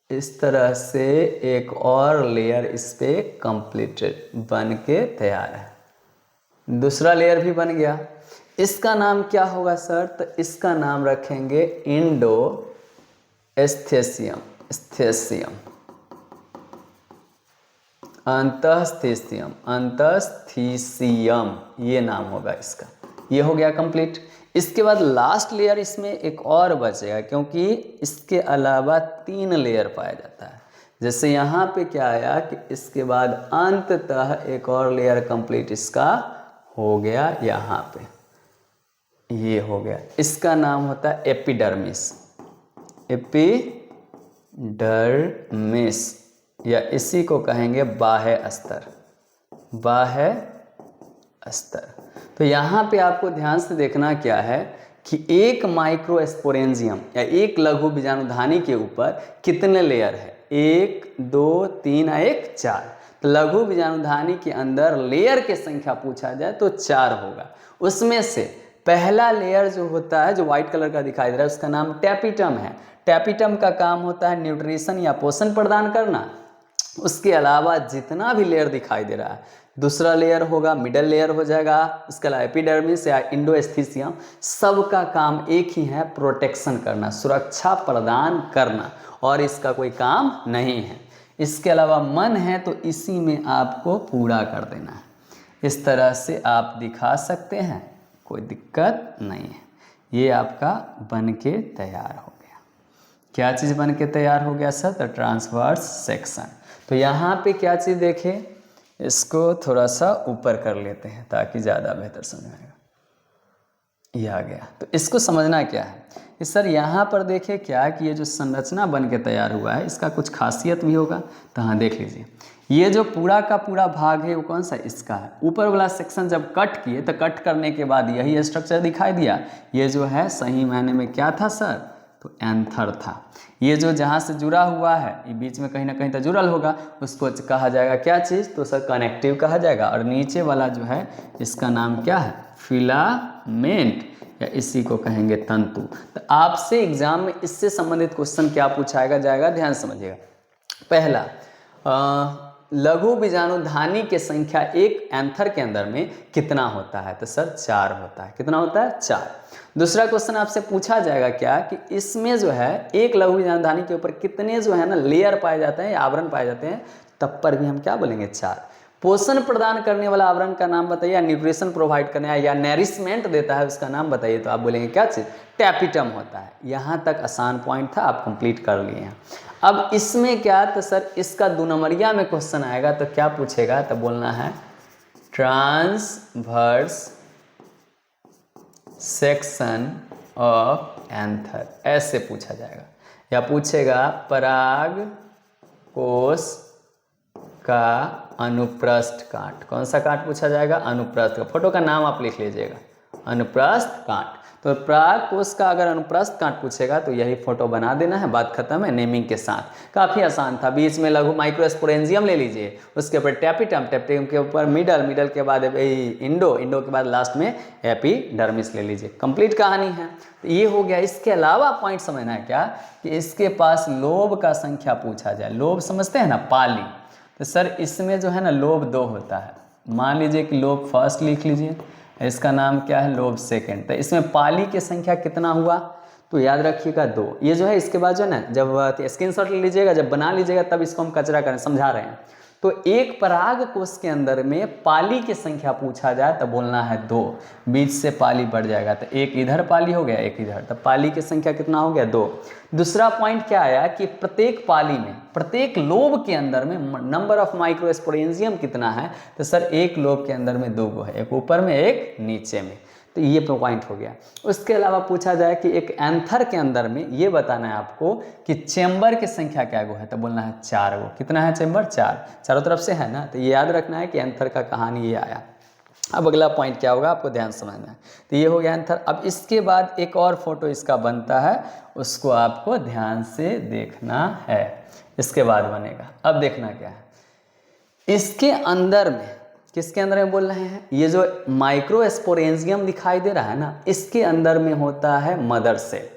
इस तरह से एक और लेयर इस पे कंप्लीटेड बन के तैयार है। दूसरा लेयर भी बन गया। इसका नाम क्या होगा सर, तो इसका नाम रखेंगे इंडोस्थेसियम। स्थेसियम अंतःस्थीशियम, अंतःस्थीशियम ये नाम होगा इसका। ये हो गया कंप्लीट। इसके बाद लास्ट लेयर इसमें एक और बचेगा, क्योंकि इसके अलावा 3 लेयर पाया जाता है। जैसे यहाँ पे क्या आया कि इसके बाद अंततः एक और लेयर कंप्लीट इसका हो गया, यहाँ पे ये हो गया। इसका नाम होता है एपिडर्मिस, एपिडर्मिस, या इसी को कहेंगे बाह्य अस्तर, बाह्य अस्तर। तो यहाँ पे आपको ध्यान से देखना क्या है कि एक माइक्रोस्पोरेंजियम या एक लघु बीजाणुधानी के ऊपर कितने लेयर है, 1 2 3 1 4। तो लघु बीजाणुधानी के अंदर लेयर की संख्या पूछा जाए तो 4 होगा। उसमें से पहला लेयर जो होता है, जो व्हाइट कलर का दिखाई दे रहा है, उसका नाम टैपिटम है। टैपिटम का काम होता है न्यूट्रिशन या पोषण प्रदान करना। उसके अलावा जितना भी लेयर दिखाई दे रहा है, दूसरा लेयर होगा, मिडल लेयर हो जाएगा, इसके अलावा एपिडर्मिस या इंडोस्थीशियम, सबका काम एक ही है, प्रोटेक्शन करना, सुरक्षा प्रदान करना, और इसका कोई काम नहीं है। इसके अलावा मन है तो इसी में आपको पूरा कर देना है। इस तरह से आप दिखा सकते हैं, कोई दिक्कत नहीं है। ये आपका बन के तैयार हो गया। क्या चीज़ बन के तैयार हो गया सर? तो ट्रांसवर्स सेक्शन। तो यहाँ पे क्या चीज़ देखें, इसको थोड़ा सा ऊपर कर लेते हैं ताकि ज़्यादा बेहतर समझ आएगा। ये आ गया। तो इसको समझना क्या है कि सर यहाँ पर देखिए क्या कि ये जो संरचना बन के तैयार हुआ है, इसका कुछ खासियत भी होगा। तो हाँ देख लीजिए, ये जो पूरा का पूरा भाग है वो कौन सा? इसका है। ऊपर वाला सेक्शन जब कट किए तो कट करने के बाद यही स्ट्रक्चर दिखाई दिया। ये जो है सही मायने में क्या था सर? तो एंथर था। ये जो जहाँ से जुड़ा हुआ है, ये बीच में कहीं ना कहीं तो जुड़ल होगा, उसको कहा जाएगा क्या चीज़? तो सर कनेक्टिव कहा जाएगा। और नीचे वाला जो है इसका नाम क्या है? फिलामेंट, या इसी को कहेंगे तंतु। तो आपसे एग्जाम में इससे संबंधित क्वेश्चन क्या पूछाएगा जाएगा, ध्यान समझिएगा। पहला, लघु बीजाणुधानी की संख्या एक एंथर के अंदर में कितना होता है? तो सर 4 होता है। कितना होता है? 4। दूसरा क्वेश्चन आपसे पूछा जाएगा क्या कि इसमें जो है एक लघु बीजाणुधानी के ऊपर कितने जो है ना लेयर पाए जाते हैं या आवरण पाए जाते हैं, तब पर भी हम क्या बोलेंगे? 4। पोषण प्रदान करने वाला आवरण का नाम बताइए, या न्यूट्रिशन प्रोवाइड करने या नरिशमेंट देता है उसका नाम बताइए। तो आप बोलेंगे क्या चीज़? टैपिटम होता है। यहाँ तक आसान पॉइंट था, आप कंप्लीट कर लिए हैं। अब इसमें क्या? तो सर इसका 2 नंबरिया में क्वेश्चन आएगा तो क्या पूछेगा? तो बोलना है ट्रांसवर्स सेक्शन ऑफ एंथर, ऐसे पूछा जाएगा। या पूछेगा पराग कोश का अनुप्रस्थ काट। कौन सा काट पूछा जाएगा? अनुप्रस्थ का। फोटो का नाम आप लिख लीजिएगा, अनुप्रस्थ काट। तो पराग कोश का अगर अनुप्रस्थ काट पूछेगा तो यही फोटो बना देना है, बात खत्म है, नेमिंग के साथ। काफ़ी आसान था। बीच में लघु माइक्रोस्पोरेंजियम ले लीजिए, उसके ऊपर टैपिटम, टैपिटम के ऊपर मिडल, मिडल के बाद इंडो, इंडो के बाद लास्ट में एपिडर्मिस ले लीजिए। कंप्लीट कहानी है। तो ये हो गया। इसके अलावा पॉइंट समझना है क्या कि इसके पास लोब का संख्या पूछा जाए। लोब समझते हैं ना, पाली। तो सर इसमें जो है ना लोब 2 होता है। मान लीजिए कि लोब फर्स्ट लिख लीजिए, इसका नाम क्या है? Lobe second. तो इसमें पाली की संख्या कितना हुआ? तो याद रखिएगा 2। ये जो है इसके बाद जो है ना, जब स्क्रीनशॉट ले लीजिएगा, जब बना लीजिएगा तब इसको हम कचरा करें, समझा रहे हैं। तो एक पराग कोश के अंदर में पाली की संख्या पूछा जाए तो बोलना है 2। बीच से पाली बढ़ जाएगा तो एक इधर पाली हो गया, एक इधर, तो पाली की संख्या कितना हो गया? 2। दूसरा पॉइंट क्या आया कि प्रत्येक पाली में, प्रत्येक लोब के अंदर में नंबर ऑफ माइक्रोस्पोरेंजियम कितना है? तो सर एक लोब के अंदर में 2 गो है, एक ऊपर में एक नीचे में। तो ये पॉइंट हो गया। उसके अलावा पूछा जाए कि एक एंथर के अंदर में ये बताना है आपको कि चेंबर की संख्या क्या गो है? तो बोलना है 4 गो। कितना है चेंबर? 4। चारों तरफ से है ना। तो ये याद रखना है कि एंथर का कहानी ये आया। अब अगला पॉइंट क्या होगा आपको ध्यान समझना है। तो ये हो गया एंथर। अब इसके बाद एक और फोटो इसका बनता है, उसको आपको ध्यान से देखना है। इसके बाद बनेगा। अब देखना क्या है, इसके अंदर में, किसके अंदर में बोल रहे हैं? ये जो माइक्रोस्पोरेंजियम दिखाई दे रहा है ना, इसके अंदर में होता है मदर सेल,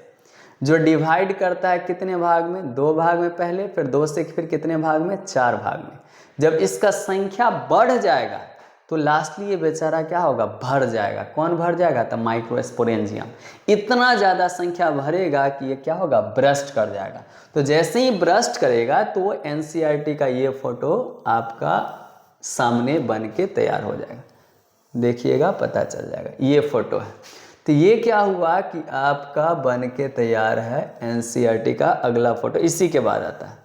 जो डिवाइड करता है कितने भाग में? 2 भाग में पहले, फिर 2 से फिर कितने भाग में? 4 भाग में। जब इसका संख्या बढ़ जाएगा तो लास्टली ये बेचारा क्या होगा, भर जाएगा। कौन भर जाएगा, तो माइक्रोस्पोरेंजियम। इतना ज़्यादा संख्या भरेगा कि ये क्या होगा, ब्रस्ट कर जाएगा। तो जैसे ही ब्रस्ट करेगा तो एनसीईआरटी का ये फोटो आपका सामने बन के तैयार हो जाएगा। देखिएगा, पता चल जाएगा, ये फोटो है। तो ये क्या हुआ कि आपका बन के तैयार है एनसीईआरटी का अगला फोटो। इसी के बाद आता है,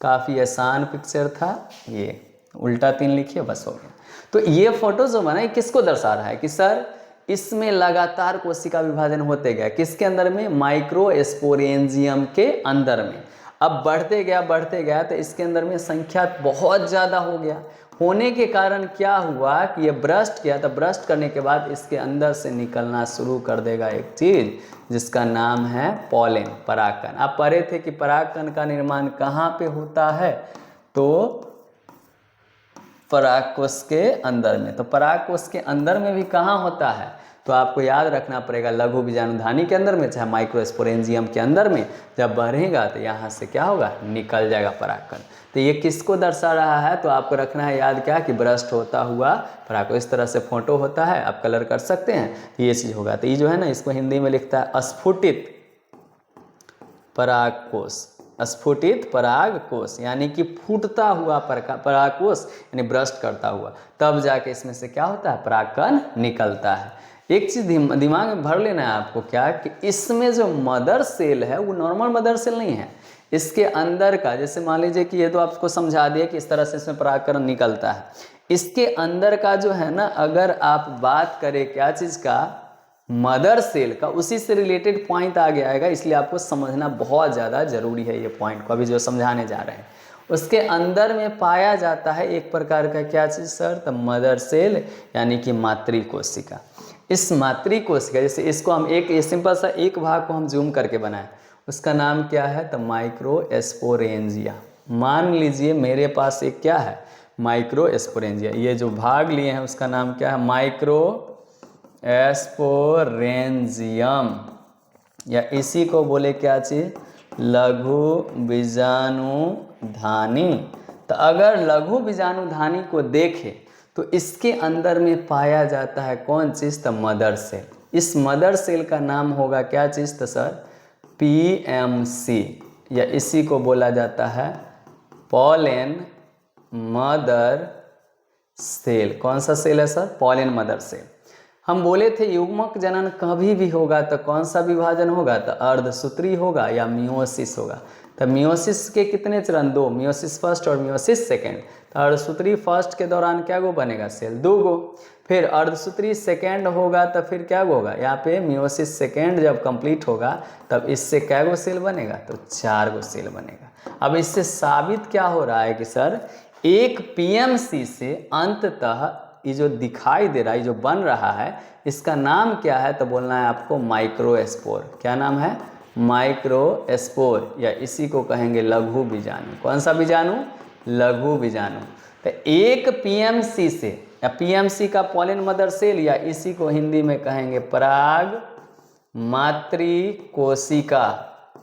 काफ़ी आसान पिक्चर था ये, उल्टा 3 लिखिए बस हो गया। तो ये फोटो जो बना है किसको दर्शा रहा है कि सर इसमें लगातार कोशिका विभाजन होते गया, किसके अंदर में, माइक्रोस्पोरेंजियम के अंदर में। अब बढ़ते गया तो इसके अंदर में संख्या बहुत ज़्यादा हो गया। होने के कारण क्या हुआ कि ये ब्रस्ट किया, तो ब्रस्ट करने के बाद इसके अंदर से निकलना शुरू कर देगा एक चीज़ जिसका नाम है पॉलेन, परागकण। आप पढ़े थे कि परागकण का निर्माण कहाँ पे होता है, तो परागकोश के अंदर में। तो परागकोश के अंदर में भी कहाँ होता है, तो आपको याद रखना पड़ेगा लघु बीजाणुधानी के अंदर में, चाहे माइक्रोस्पोरेंजियम के अंदर में। जब बढ़ेगा तो यहाँ से क्या होगा, निकल जाएगा परागकण। तो ये किसको दर्शा रहा है, तो आपको रखना है याद क्या कि ब्रस्ट होता हुआ परागकोश। इस तरह से फोटो होता है, आप कलर कर सकते हैं, ये चीज़ होगा। तो ये जो है ना, इसको हिंदी में लिखता है स्फुटित परागकोश। स्फुटित परागकोश यानी कि फूटता हुआ परागकोश, यानी ब्रस्ट करता हुआ, तब जाके इसमें से क्या होता है, परागकण निकलता है। एक चीज़ दिमाग में भर लेना है आपको, क्या कि इसमें जो मदर सेल है वो नॉर्मल मदर सेल नहीं है। इसके अंदर का, जैसे मान लीजिए कि ये तो आपको समझा दिया कि इस तरह से इसमें परागकण निकलता है। इसके अंदर का जो है ना, अगर आप बात करें क्या चीज़ का, मदर सेल का, उसी से रिलेटेड पॉइंट आगे आएगा, इसलिए आपको समझना बहुत ज़्यादा जरूरी है ये पॉइंट को अभी जो समझाने जा रहे हैं। उसके अंदर में पाया जाता है एक प्रकार का क्या चीज़ सर, तो मदर सेल यानी कि मातृ कोशिका। इस मातृ कोशिका, जैसे इसको हम एक सिंपल सा एक भाग को हम जूम करके बनाएं, उसका नाम क्या है, तो माइक्रोस्पोरेंजिया। मान लीजिए मेरे पास एक क्या है, माइक्रोस्पोरेंजिया। ये जो भाग लिए हैं उसका नाम क्या है, माइक्रोस्पोरेंजियम, या इसी को बोले क्या चीज, लघु बीजाणुधानी। तो अगर लघु बीजाणुधानी को देखें तो इसके अंदर में पाया जाता है कौन चीज़, तो मदर सेल। इस मदर सेल का नाम होगा क्या चीज़, तो सर पीएमसी, या इसी को बोला जाता है पॉलेन मदर सेल। कौन सा सेल है सर, पॉलेन मदर सेल। हम बोले थे युग्मक जनन कभी भी होगा तो कौन सा विभाजन होगा, तो अर्धसूत्री होगा या मियोसिस होगा। तो मियोसिस के कितने चरण, 2, मियोसिस फर्स्ट और मियोसिस सेकेंड। तो अर्धसूत्री फर्स्ट के दौरान क्या गो बनेगा, सेल 2 गो। फिर अर्धसूत्री सेकेंड होगा तो फिर क्या होगा, यहाँ पे मियोसिस सेकेंड जब कंप्लीट होगा तब इससे क्या गो सेल बनेगा, तो 4 गो सेल बनेगा। अब इससे साबित क्या हो रहा है कि सर एक पीएमसी से अंततः ये जो दिखाई दे रहा है, जो बन रहा है, इसका नाम क्या है, तो बोलना है आपको माइक्रोस्पोर। क्या नाम है, माइक्रोस्पोर, या इसी को कहेंगे लघु बीजाणु। कौन सा बीजाणु, लघु बीजाणु। तो एक पीएमसी से, या पीएमसी का पॉलिन मदर सेल, या इसी को हिंदी में कहेंगे पराग मातृ कोशिका।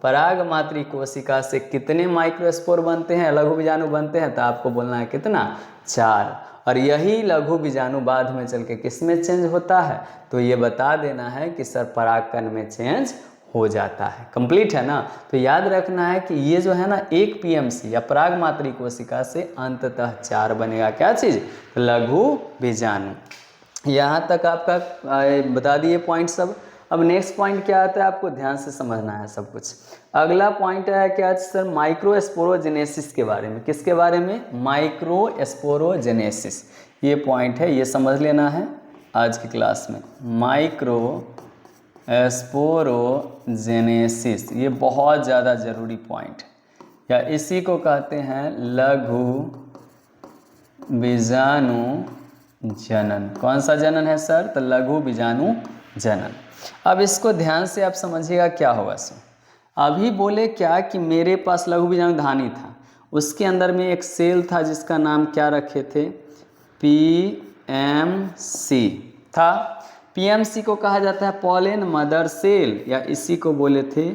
पराग मातृ कोशिका से कितने माइक्रोस्पोर बनते हैं, लघु बीजाणु बनते हैं, तो आपको बोलना है कितना, 4। और यही लघु बीजाणु बाद में चल के किस में चेंज होता है, तो ये बता देना है कि सर परागकण में चेंज हो जाता है। कंप्लीट है ना। तो याद रखना है कि ये जो है ना, एक पीएमसी या पराग मातृ कोशिका से अंततः 4 बनेगा क्या चीज़, लघु बीजाणु। यहाँ तक आपका बता दिए पॉइंट सब। अब नेक्स्ट पॉइंट क्या आता है, आपको ध्यान से समझना है सब कुछ। अगला पॉइंट है क्या सर, माइक्रोस्पोरोजेनेसिस के बारे में। किसके बारे में, माइक्रोस्पोरोजेनेसिस। ये पॉइंट है, ये समझ लेना है आज की क्लास में। माइक्रोस्पोरोजेनेसिस ये बहुत ज़्यादा जरूरी पॉइंट है, या इसी को कहते हैं लघु बीजाणु जनन। कौन सा जनन है सर, तो लघु बीजाणु जनन। अब इसको ध्यान से आप समझिएगा क्या होगा सर। अभी बोले क्या कि मेरे पास लघु बीजाणुधानी था, उसके अंदर में एक सेल था जिसका नाम क्या रखे थे, पीएमसी था। पीएमसी को कहा जाता है पॉलेन मदर सेल, या इसी को बोले थे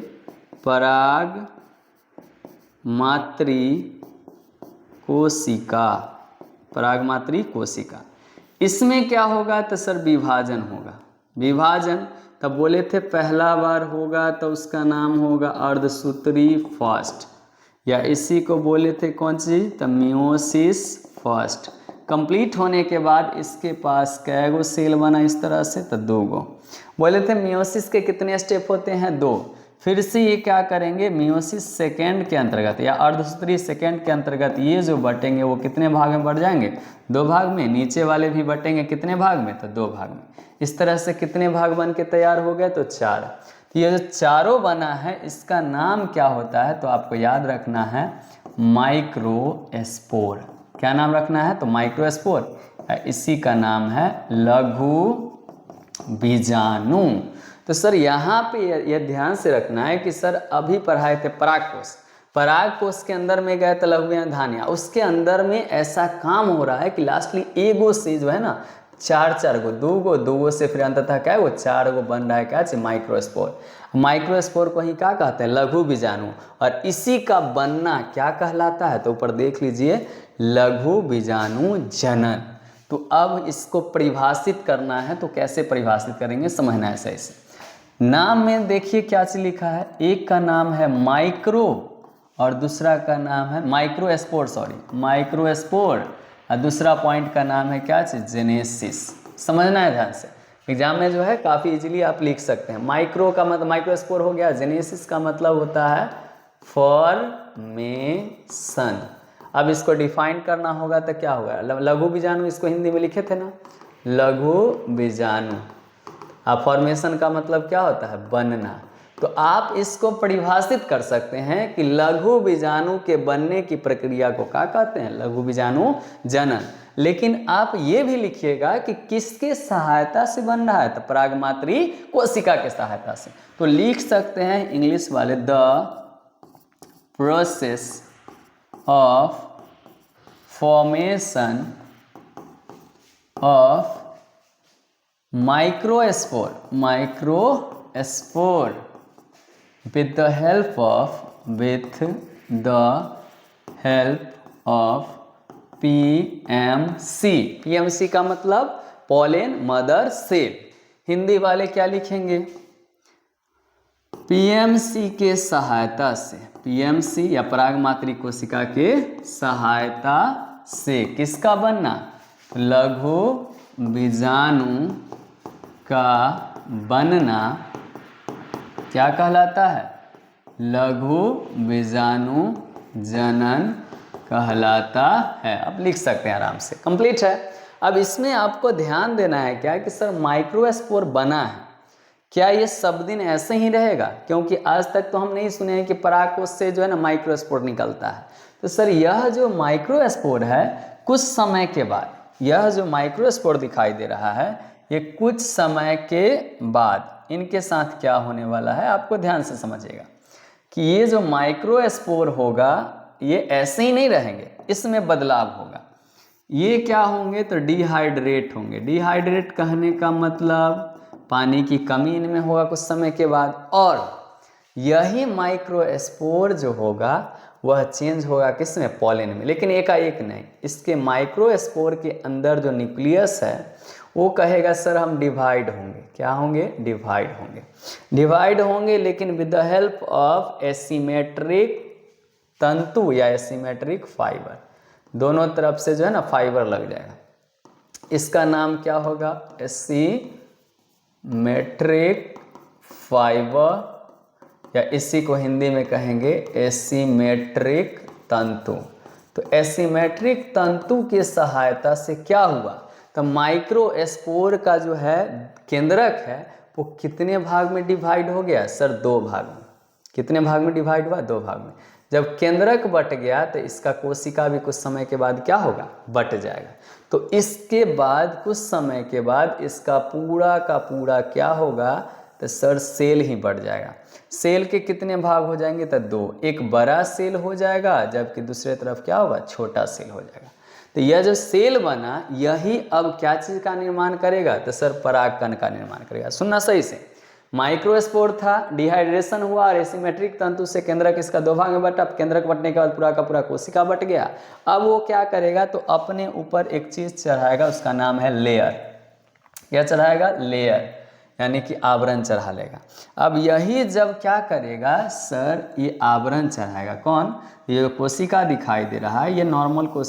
पराग मातृ कोशिका। पराग मातृ कोशिका। इसमें क्या होगा तो सर विभाजन होगा। विभाजन तब बोले थे पहला बार होगा तो उसका नाम होगा अर्धसूत्री फर्स्ट, या इसी को बोले थे कौन सी तो मियोसिस फर्स्ट। कंप्लीट होने के बाद इसके पास कैगो सेल बना इस तरह से तो 2 गो। बोले थे मियोसिस के कितने स्टेप होते हैं 2। फिर से ये क्या करेंगे मियोसिस सेकेंड के अंतर्गत या अर्धसूत्री सेकेंड के अंतर्गत ये जो बटेंगे वो कितने भाग में बढ़ जाएंगे 2 भाग में। नीचे वाले भी बटेंगे कितने भाग में तो 2 भाग में। इस तरह से कितने भाग बन के तैयार हो गए तो 4। तो ये जो चारों बना है इसका नाम क्या होता है तो आपको याद रखना है माइक्रोस्पोर। क्या नाम रखना है तो माइक्रोस्पोर। इसी का नाम है लघु बीजाणु। तो सर यहाँ पे यह ध्यान से रखना है कि सर अभी पढ़ाए थे परागकोश, परागकोश के अंदर में गए तो लघु धान्या, उसके अंदर में ऐसा काम हो रहा है कि लास्टली एगो से जो है ना 4 गो 2 गो से फिर अंततः क्या है वो 4 गो बन रहा है क्या चाहिए माइक्रोस्पोर। माइक्रोस्पोर को ही क्या कहते हैं लघु बीजाणु, और इसी का बनना क्या कहलाता है तो ऊपर देख लीजिए लघु बीजाणु जनन। तो अब इसको परिभाषित करना है तो कैसे परिभाषित करेंगे समझना है सही से। नाम में देखिए क्या चीज लिखा है, एक का नाम है माइक्रो और दूसरा का नाम है माइक्रोस्पोर, माइक्रोस्पोर, और दूसरा पॉइंट का नाम है क्या चीज जेनेसिस। समझना है ध्यान से, एग्जाम में जो है काफ़ी इजीली आप लिख सकते हैं। माइक्रो का मतलब माइक्रोस्पोर हो गया, जेनेसिस का मतलब होता है फॉर्मेशन। अब इसको डिफाइन करना होगा तो क्या होगा लघु बीजाणु, इसको हिंदी में लिखे थे ना लघु बीजाणु। अब फॉर्मेशन का मतलब क्या होता है बनना। तो आप इसको परिभाषित कर सकते हैं कि लघु बीजाणु के बनने की प्रक्रिया को क्या कहते हैं लघु बीजाणु जनन। लेकिन आप ये भी लिखिएगा कि किसके सहायता से बन रहा है तो परागमात्री कोशिका के सहायता से। तो लिख सकते हैं इंग्लिश वाले the process of formation of microspore with the help of PMC। PMC का मतलब पोलन मदर सेल। हिंदी वाले क्या लिखेंगे PMC के सहायता से, PMC या परागमात्री कोशिका के सहायता से किसका बनना लघु बीजाणु का बनना क्या कहलाता है लघु बीजाणु जनन कहलाता है। अब लिख सकते हैं आराम से, कंप्लीट है। अब इसमें आपको ध्यान देना है क्या कि सर माइक्रोस्पोर बना है, क्या ये सब दिन ऐसे ही रहेगा? क्योंकि आज तक तो हम नहीं सुने हैं कि परागकोश से जो है ना माइक्रोस्पोर निकलता है। तो सर यह जो माइक्रोस्पोर है कुछ समय के बाद, यह जो माइक्रोस्पोर दिखाई दे रहा है ये कुछ समय के बाद इनके साथ क्या होने वाला है आपको ध्यान से समझिएगा कि ये जो माइक्रोस्पोर होगा ये ऐसे ही नहीं रहेंगे, इसमें बदलाव होगा। ये क्या होंगे तो डिहाइड्रेट होंगे। डिहाइड्रेट कहने का मतलब पानी की कमी इनमें होगा कुछ समय के बाद, और यही माइक्रोस्पोर जो होगा वह चेंज होगा किसमें पोलन में, लेकिन एकाएक नहीं। इसके माइक्रोस्पोर के अंदर जो न्यूक्लियस है वो कहेगा सर हम डिवाइड होंगे। क्या होंगे डिवाइड होंगे, डिवाइड होंगे लेकिन with the help of asymmetric तंतु या एसिमेट्रिक फाइबर, दोनों तरफ से जो है ना फाइबर लग जाएगा। इसका नाम क्या होगा एसिमेट्रिक फाइबर, या इसी को हिंदी में कहेंगे एसिमेट्रिक तंतु। तो एसिमेट्रिक तंतु की सहायता से क्या हुआ तो माइक्रोस्पोर का जो है केंद्रक है वो कितने भाग में डिवाइड हो गया सर 2 भाग में। कितने भाग में डिवाइड हुआ 2 भाग में। जब केंद्रक बट गया तो इसका कोशिका भी कुछ समय के बाद क्या होगा बट जाएगा। तो इसके बाद कुछ समय के बाद इसका पूरा का पूरा क्या होगा तो सर सेल ही बढ़ जाएगा। सेल के कितने भाग हो जाएंगे तो 2, एक बड़ा सेल हो जाएगा जबकि दूसरे तरफ क्या होगा छोटा सेल हो जाएगा। तो यह जो सेल बना यही अब क्या चीज़ का निर्माण करेगा तो सर परागकण का निर्माण करेगा। सुनना सही से, माइक्रोस्पोर था, डिहाइड्रेशन हुआ और एसिमेट्रिक तंतु से केंद्रक इसका दो भाग में बटा। केंद्रक बटने के बाद पूरा का पूरा कोशिका बट गया। अब वो क्या करेगा, तो अपने ऊपर एक चीज चढ़ाएगा, उसका नाम है लेयर। क्या चढ़ाएगा, लेयर, यानी कि आवरण चढ़ा लेगा। अब यही जब क्या करेगा सर, ये आवरण चढ़ाएगा, कौन, ये कोशिका दिखाई दे रहा है, ये नॉर्मल कोशिका